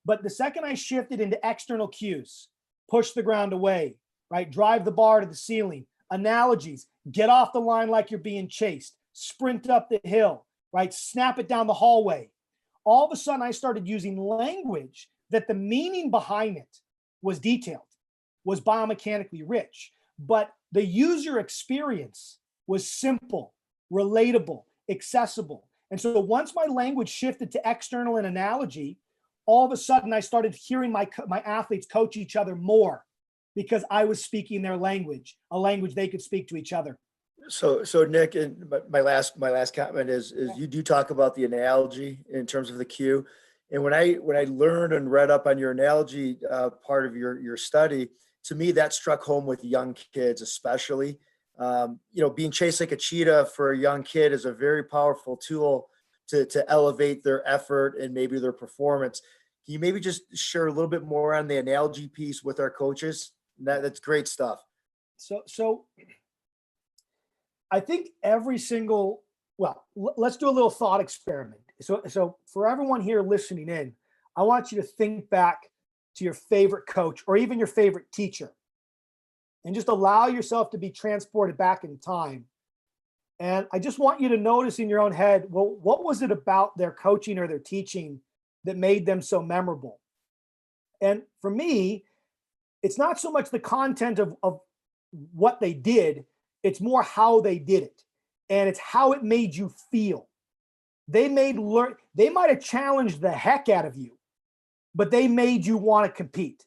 But the second I shifted into external cues, push the ground away, right? Drive the bar to the ceiling, analogies, get off the line like you're being chased, sprint up the hill, right? Snap it down the hallway. All of a sudden, I started using language that the meaning behind it was detailed, was biomechanically rich, but the user experience was simple, relatable, accessible. And so once my language shifted to external and analogy, all of a sudden I started hearing my athletes coach each other more because I was speaking their language, a language they could speak to each other. So Nick, and my last comment is you do talk about the analogy in terms of the cue. And when I learned and read up on your analogy part of your study, to me that struck home with young kids, especially. Being chased like a cheetah for a young kid is a very powerful tool to elevate their effort and maybe their performance. Can you maybe just share a little bit more on the analogy piece with our coaches? That's great stuff. So I think let's do a little thought experiment. So for everyone here listening in, I want you to think back to your favorite coach or even your favorite teacher and just allow yourself to be transported back in time. And I just want you to notice in your own head, well, what was it about their coaching or their teaching that made them so memorable? And for me, it's not so much the content of what they did, it's more how they did it. And it's how it made you feel. They might have challenged the heck out of you, but they made you want to compete.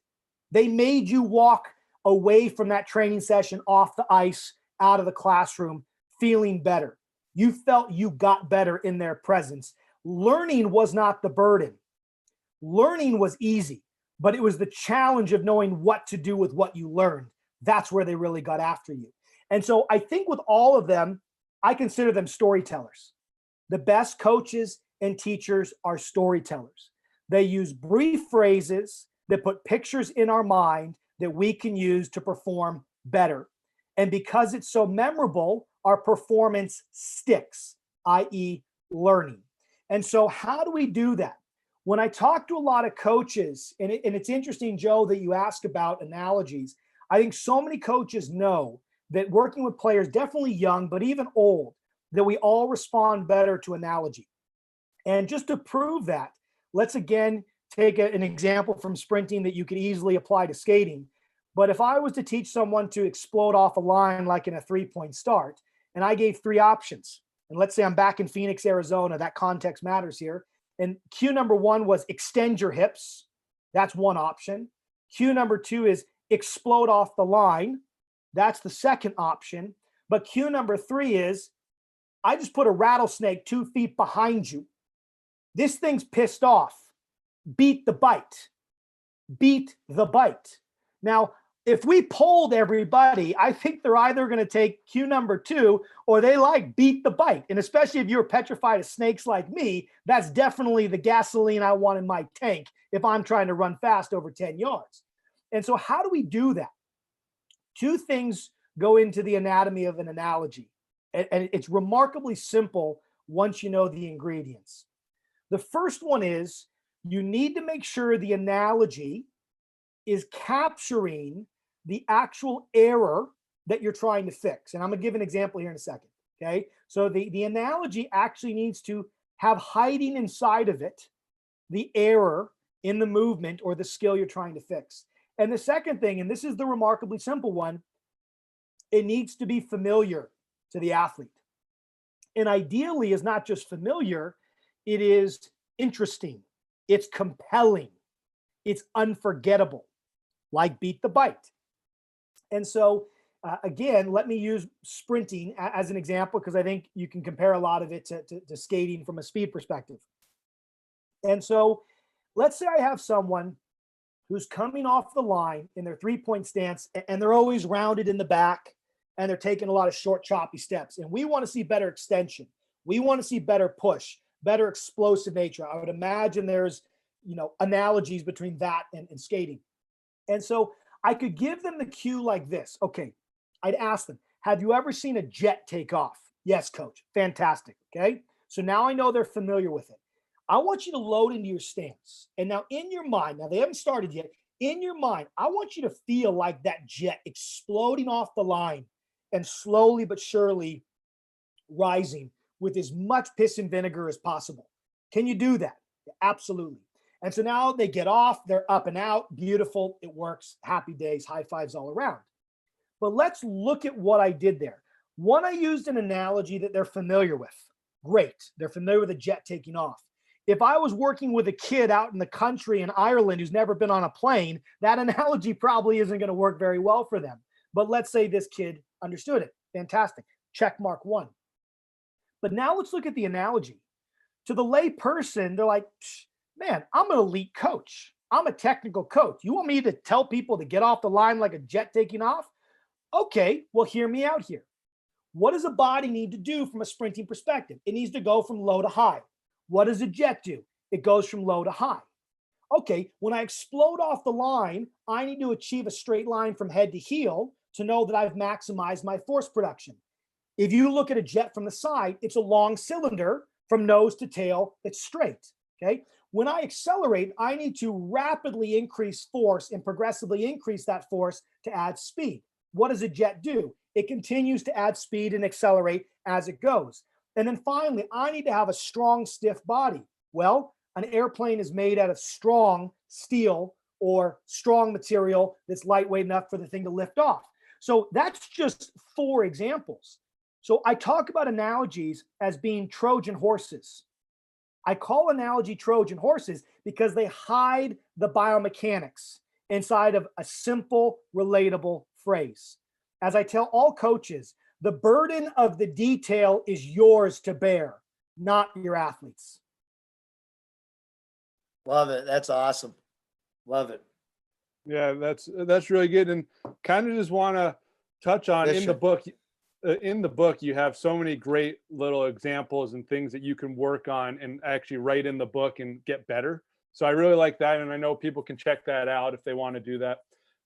They made you walk away from that training session off the ice, out of the classroom, feeling better. You felt you got better in their presence. Learning was not the burden. Learning was easy, but it was the challenge of knowing what to do with what you learned. That's where they really got after you. And so I think with all of them, I consider them storytellers. The best coaches and teachers are storytellers. They use brief phrases that put pictures in our mind that we can use to perform better. And because it's so memorable, our performance sticks, i.e. learning. And so how do we do that? When I talk to a lot of coaches, and it's interesting, Joe, that you ask about analogies. I think so many coaches know that working with players, definitely young, but even old, that we all respond better to analogy. And just to prove that, let's again take an example from sprinting that you could easily apply to skating. But if I was to teach someone to explode off a line like in a 3-point start, and I gave 3 options, and let's say I'm back in Phoenix, Arizona, that context matters here. And cue number 1 was extend your hips. That's one option. Cue number 2 is explode off the line. That's the second option. But cue number 3 is I just put a rattlesnake 2 feet behind you. This thing's pissed off. Beat the bite. Beat the bite. Now, if we polled everybody, I think they're either going to take cue number 2 or they like beat the bite. And especially if you're petrified of snakes like me, that's definitely the gasoline I want in my tank if I'm trying to run fast over 10 yards. And so how do we do that? 2 things go into the anatomy of an analogy. And it's remarkably simple once you know the ingredients. The first one is you need to make sure the analogy is capturing the actual error that you're trying to fix. And I'm going to give an example here in a second. Okay. So the analogy actually needs to have hiding inside of it the error in the movement or the skill you're trying to fix. And the second thing, and this is the remarkably simple one, it needs to be familiar to the athlete. And ideally is not just familiar, it is interesting, it's compelling, it's unforgettable, like beat the bite. And so again, let me use sprinting as an example, because I think you can compare a lot of it to skating from a speed perspective. And so let's say I have someone who's coming off the line in their 3-point stance, and they're always rounded in the back, and they're taking a lot of short, choppy steps. And we want to see better extension. We want to see better push, better explosive nature. I would imagine there's, analogies between that and skating. And so I could give them the cue like this. Okay, I'd ask them, have you ever seen a jet take off? Yes, coach. Fantastic. Okay, so now I know they're familiar with it. I want you to load into your stance. And now in your mind, now they haven't started yet, in your mind, I want you to feel like that jet exploding off the line and slowly but surely rising with as much piss and vinegar as possible. Can you do that? Absolutely. And so now they get off, they're up and out, beautiful, it works, happy days, high fives all around. But let's look at what I did there. One, I used an analogy that they're familiar with. Great, they're familiar with a jet taking off. If I was working with a kid out in the country in Ireland who's never been on a plane, that analogy probably isn't going to work very well for them. But let's say this kid understood it. Fantastic. Check mark 1. But now let's look at the analogy. To the lay person, they're like, man, I'm an elite coach. I'm a technical coach. You want me to tell people to get off the line like a jet taking off? Okay, well, hear me out here. What does a body need to do from a sprinting perspective? It needs to go from low to high. What does a jet do? It goes from low to high. Okay, when I explode off the line, I need to achieve a straight line from head to heel to know that I've maximized my force production. If you look at a jet from the side, it's a long cylinder from nose to tail that's straight, okay? When I accelerate, I need to rapidly increase force and progressively increase that force to add speed. What does a jet do? It continues to add speed and accelerate as it goes. And then finally, I need to have a strong, stiff body. Well, an airplane is made out of strong steel or strong material that's lightweight enough for the thing to lift off. So that's just 4 examples. So I talk about analogies as being Trojan horses. I call analogy Trojan horses because they hide the biomechanics inside of a simple, relatable phrase. As I tell all coaches, the burden of the detail is yours to bear, not your athletes. Love it. That's awesome. Love it. Yeah, that's really good. And kind of just want to touch on in the book. In the book, you have so many great little examples and things that you can work on and actually write in the book and get better. So I really like that, and I know people can check that out if they want to do that.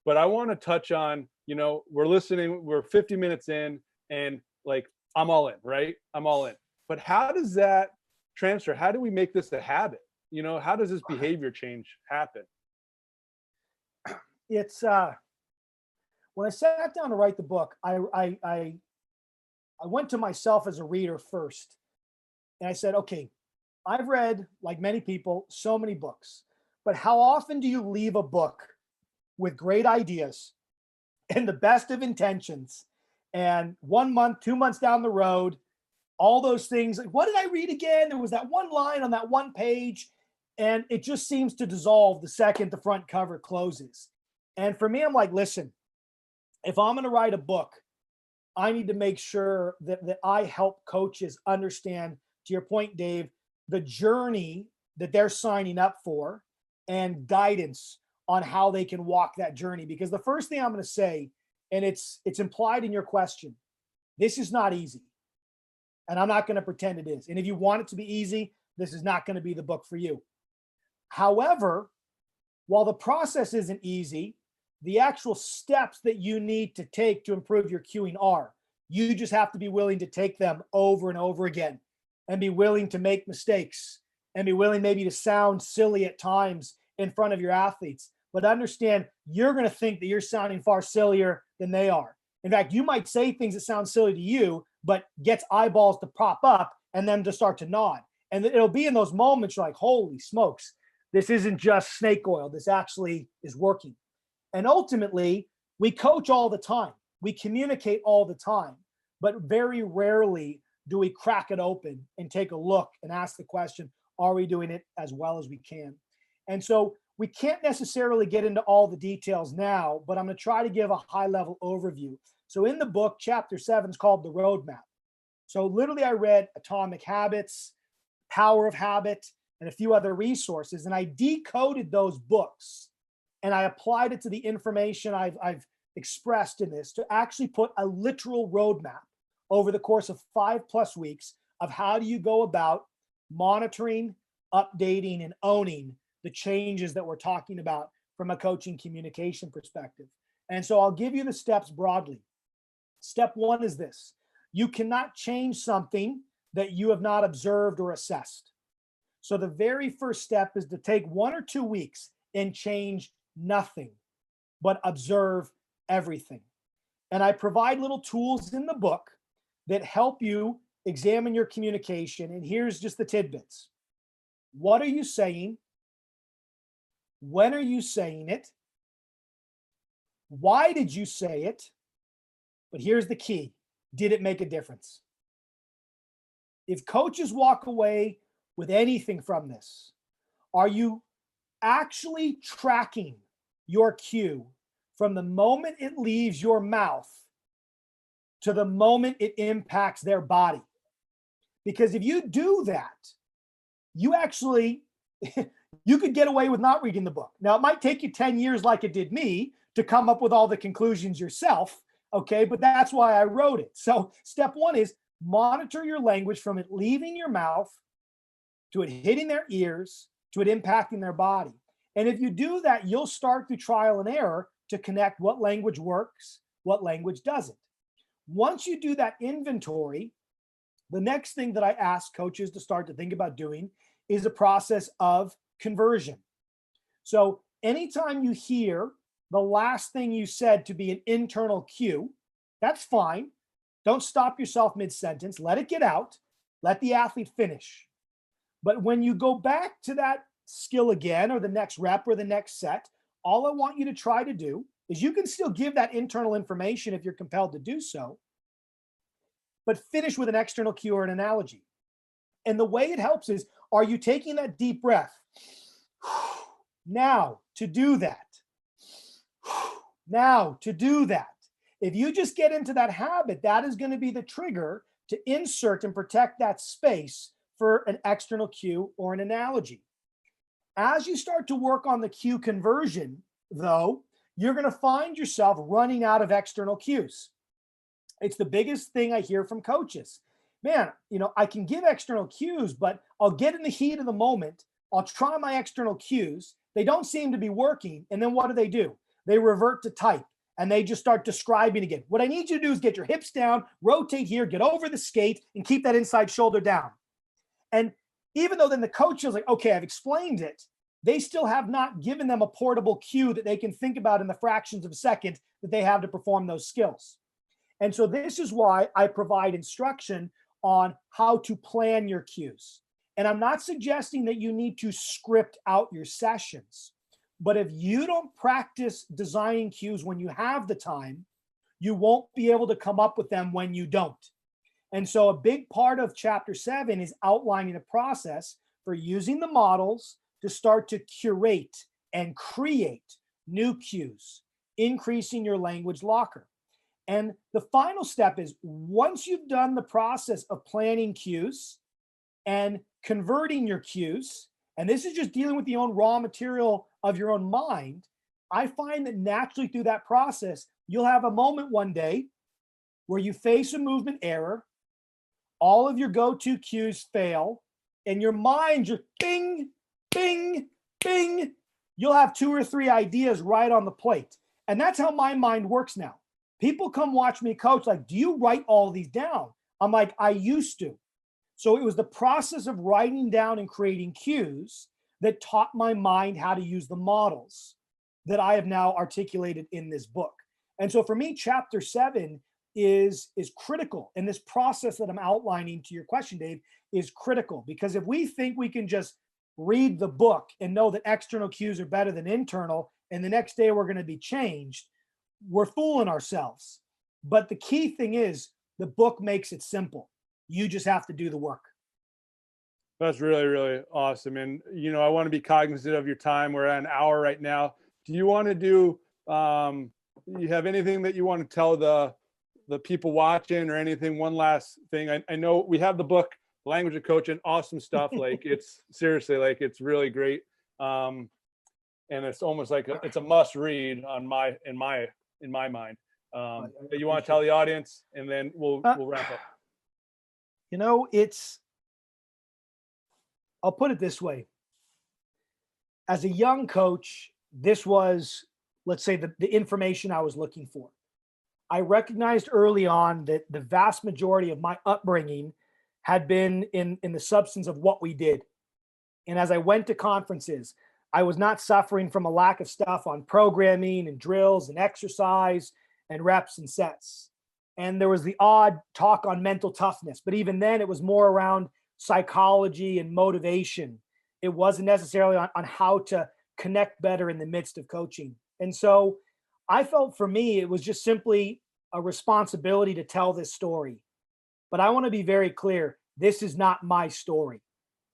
But I want to touch on, we're 50 minutes in, and like I'm all in, right? I'm all in. But how does that transfer? How do we make this a habit? How does this behavior change happen? It's when I sat down to write the book, I went to myself as a reader first, and I said, okay, I've read, like many people, so many books, but how often do you leave a book with great ideas and the best of intentions, and 1 month, 2 months down the road, all those things, like, what did I read again? There was that one line on that one page, and it just seems to dissolve the second the front cover closes. And for me, I'm like, listen, if I'm going to write a book, I need to make sure that I help coaches understand, to your point, Dave, the journey that they're signing up for and guidance on how they can walk that journey. Because the first thing I'm going to say, and it's implied in your question, this is not easy. And I'm not going to pretend it is. And if you want it to be easy, this is not going to be the book for you. However, while the process isn't easy, the actual steps that you need to take to improve your cueing are. You just have to be willing to take them over and over again, and be willing to make mistakes, and be willing maybe to sound silly at times in front of your athletes. But understand, you're going to think that you're sounding far sillier than they are. In fact, you might say things that sound silly to you, but gets eyeballs to pop up and them to start to nod. And it'll be in those moments you're like, holy smokes, this isn't just snake oil. This actually is working. And ultimately, we coach all the time. We communicate all the time, but very rarely do we crack it open and take a look and ask the question, are we doing it as well as we can? And so we can't necessarily get into all the details now, but I'm going to try to give a high-level overview. So in the book, chapter 7 is called The Roadmap. So literally I read Atomic Habits, Power of Habit, and a few other resources, and I decoded those books and I applied it to the information I've expressed in this to actually put a literal roadmap over the course of 5+ weeks of how do you go about monitoring, updating, and owning the changes that we're talking about from a coaching communication perspective. And so I'll give you the steps broadly. Step 1 is this: you cannot change something that you have not observed or assessed. So the very first step is to take 1 or 2 weeks and change nothing, but observe everything. And I provide little tools in the book that help you examine your communication. And here's just the tidbits. What are you saying? When are you saying it? Why did you say it? But here's the key. Did it make a difference? If coaches walk away with anything from this, are you actually tracking your cue from the moment it leaves your mouth to the moment it impacts their body? Because if you do that, you actually, you could get away with not reading the book. Now, it might take you 10 years like it did me to come up with all the conclusions yourself, okay? But that's why I wrote it. So step 1 is monitor your language from it leaving your mouth to it hitting their ears to it impacting their body. And if you do that, you'll start through trial and error to connect what language works, what language doesn't. Once you do that inventory, the next thing that I ask coaches to start to think about doing is a process of conversion. So anytime you hear the last thing you said to be an internal cue, that's fine. Don't stop yourself mid-sentence. Let it get out. Let the athlete finish. But when you go back to that skill again, or the next rep or the next set, all I want you to try to do is, you can still give that internal information if you're compelled to do so, but finish with an external cue or an analogy. And the way it helps is, are you taking that deep breath? Now to do that. Now to do that. If you just get into that habit, that is going to be the trigger to insert and protect that space for an external cue or an analogy. As you start to work on the cue conversion, though, you're going to find yourself running out of external cues. It's the biggest thing I hear from coaches. Man, I can give external cues, but I'll get in the heat of the moment. I'll try my external cues. They don't seem to be working. And then what do? They revert to type and they just start describing again. What I need you to do is get your hips down, rotate here, get over the skate, and keep that inside shoulder down. And even though then the coach is like, okay, I've explained it, they still have not given them a portable cue that they can think about in the fractions of a second that they have to perform those skills. And so this is why I provide instruction on how to plan your cues. And I'm not suggesting that you need to script out your sessions, but if you don't practice designing cues when you have the time, you won't be able to come up with them when you don't. And so a big part of chapter 7 is outlining a process for using the models to start to curate and create new cues, increasing your language locker. And the final step is once you've done the process of planning cues and converting your cues, and this is just dealing with the own raw material of your own mind, I find that naturally through that process, you'll have a moment one day where you face a movement error, all of your go-to cues fail, and your mind just bing, bing, bing. You'll have 2 or 3 ideas right on the plate. And that's how my mind works now. People come watch me coach, like, do you write all these down? I'm like, I used to. So it was the process of writing down and creating cues that taught my mind how to use the models that I have now articulated in this book. And so for me, chapter 7 is critical. And this process that I'm outlining to your question, Dave, is critical, because if we think we can just read the book and know that external cues are better than internal, and the next day we're going to be changed, we're fooling ourselves. But the key thing is the book makes it simple. You just have to do the work. That's really, really awesome. And, I want to be cognizant of your time. We're at an hour right now. Do you want to do, you have anything that you want to tell the people watching or anything? One last thing. I know we have the book, Language of Coaching, awesome stuff. Like it's seriously, like it's really great. And it's almost like it's a must read in my mind. But you want to tell the audience, and then we'll wrap up. I'll put it this way. As a young coach, this was, let's say, the information I was looking for. I recognized early on that the vast majority of my upbringing had been in the substance of what we did. And as I went to conferences, I was not suffering from a lack of stuff on programming and drills and exercise and reps and sets. And there was the odd talk on mental toughness, but even then it was more around psychology and motivation. It wasn't necessarily on how to connect better in the midst of coaching. And so I felt for me, it was just simply a responsibility to tell this story. But I want to be very clear. This is not my story.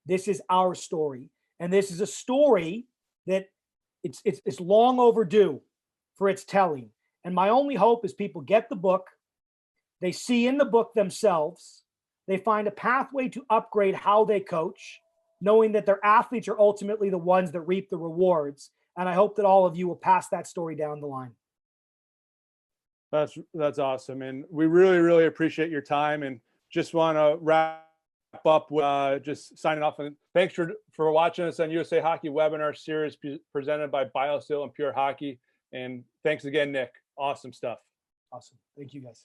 This is our story. And this is a story that it's long overdue for its telling. And my only hope is people get the book, they see in the book themselves, they find a pathway to upgrade how they coach, knowing that their athletes are ultimately the ones that reap the rewards. And I hope that all of you will pass that story down the line. That's awesome. And we really, really appreciate your time, and just want to wrap up with just signing off. And thanks for watching us on USA Hockey webinar series presented by BioSteel and Pure Hockey. And thanks again, Nick. Awesome stuff. Awesome. Thank you, guys.